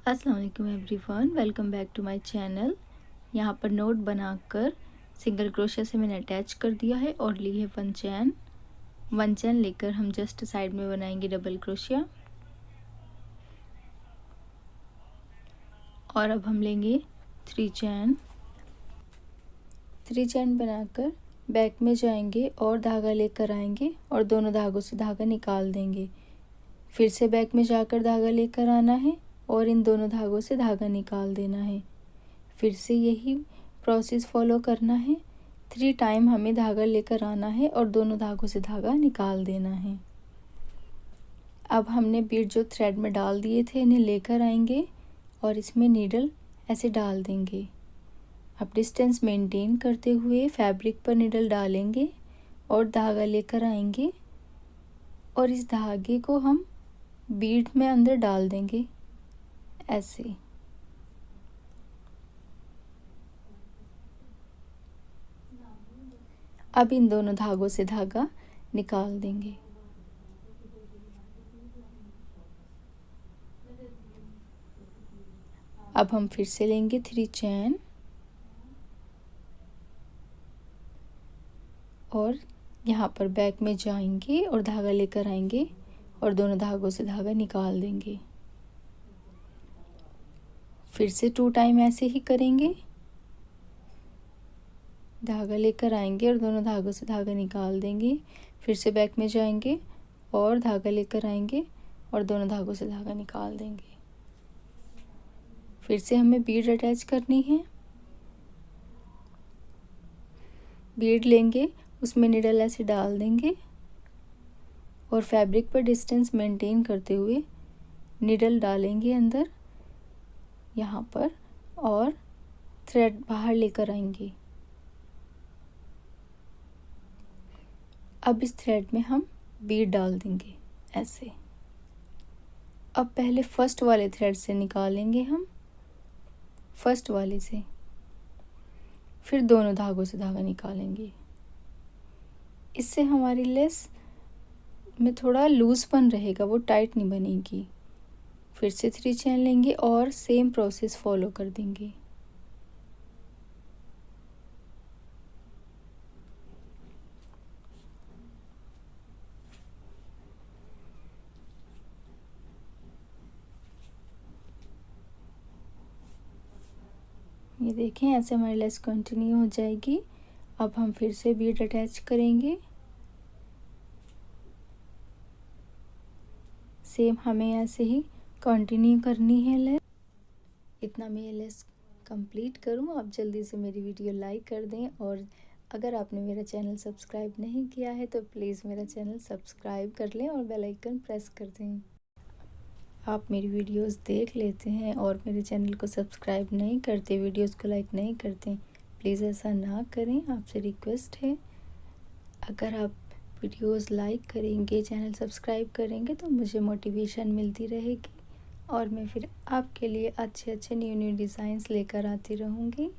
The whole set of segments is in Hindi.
अस्सलाम वालेकुम everyone, welcome back to my channel. यहाँ पर नोट बनाकर सिंगल क्रोशिया से मैंने अटैच कर दिया है और ली है वन चैन लेकर हम जस्ट साइड में बनाएंगे डबल क्रोशिया। और अब हम लेंगे थ्री चैन बनाकर बैक में जाएंगे और धागा लेकर आएंगे और दोनों धागों से धागा निकाल देंगे। फिर से बैक में जाकर धागा लेकर आना है और इन दोनों धागों से धागा निकाल देना है। फिर से यही प्रोसेस फॉलो करना है। 3 टाइम हमें धागा लेकर आना है और दोनों धागों से धागा निकाल देना है। अब हमने बीड जो थ्रेड में डाल दिए थे इन्हें लेकर आएंगे और इसमें नीडल ऐसे डाल देंगे। अब डिस्टेंस मेंटेन करते हुए फैब्रिक पर नीडल डालेंगे और धागा लेकर आएंगे और इस धागे को हम बीड में अंदर डाल देंगे ऐसे। अब इन दोनों धागों से धागा निकाल देंगे। अब हम फिर से लेंगे 3 चैन और यहाँ पर बैक में जाएंगे और धागा लेकर आएंगे और दोनों धागों से धागा निकाल देंगे। फिर से 2 टाइम ऐसे ही करेंगे। धागा लेकर आएंगे और दोनों धागों से धागा निकाल देंगे। फिर से बैक में जाएंगे और धागा लेकर आएंगे और दोनों धागों से धागा निकाल देंगे। फिर से हमें बीड अटैच करनी है। बीड लेंगे, उसमें निडल ऐसे डाल देंगे और फैब्रिक पर डिस्टेंस मेंटेन करते हुए निडल डालेंगे अंदर यहाँ पर और थ्रेड बाहर लेकर आएंगे। अब इस थ्रेड में हम बीड डाल देंगे ऐसे। अब पहले फर्स्ट वाले थ्रेड से निकालेंगे हम, फर्स्ट वाले से, फिर दोनों धागों से धागा निकालेंगे। इससे हमारी लेस में थोड़ा लूजपन रहेगा, वो टाइट नहीं बनेगी। फिर से 3 चैन लेंगे और सेम प्रोसेस फॉलो कर देंगे। ये देखें, ऐसे हमारी लेस कंटिन्यू हो जाएगी। अब हम फिर से बीड अटैच करेंगे। सेम हमें ऐसे ही कंटिन्यू करनी है लेस। इतना मैं ये लेस कंप्लीट करूँ, आप जल्दी से मेरी वीडियो लाइक कर दें और अगर आपने मेरा चैनल सब्सक्राइब नहीं किया है तो प्लीज़ मेरा चैनल सब्सक्राइब कर लें और बेल आइकन प्रेस कर दें। आप मेरी वीडियोस देख लेते हैं और मेरे चैनल को सब्सक्राइब नहीं करते, वीडियोस को लाइक नहीं करते, प्लीज़ ऐसा ना करें, आपसे रिक्वेस्ट है। अगर आप वीडियोस लाइक करेंगे, चैनल सब्सक्राइब करेंगे तो मुझे मोटिवेशन मिलती रहेगी और मैं फिर आपके लिए अच्छे अच्छे न्यू डिज़ाइंस लेकर आती रहूँगी।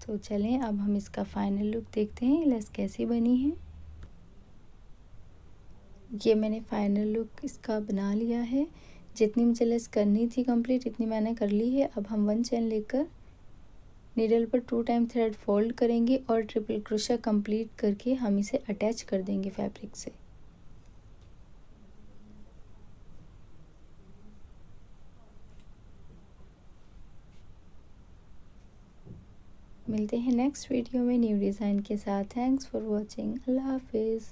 तो चलें अब हम इसका फाइनल लुक देखते हैं, लेस कैसी बनी है। ये मैंने फाइनल लुक इसका बना लिया है। जितनी मुझे लेस करनी थी कंप्लीट इतनी मैंने कर ली है। अब हम 1 चैन लेकर नीडल पर 2 टाइम थ्रेड फोल्ड करेंगे और ट्रिपल क्रोशिया कंप्लीट करके हम इसे अटैच कर देंगे फैब्रिक से। मिलते हैं नेक्स्ट वीडियो में न्यू डिज़ाइन के साथ। Thanks for watching. अल्लाह हाफिज़।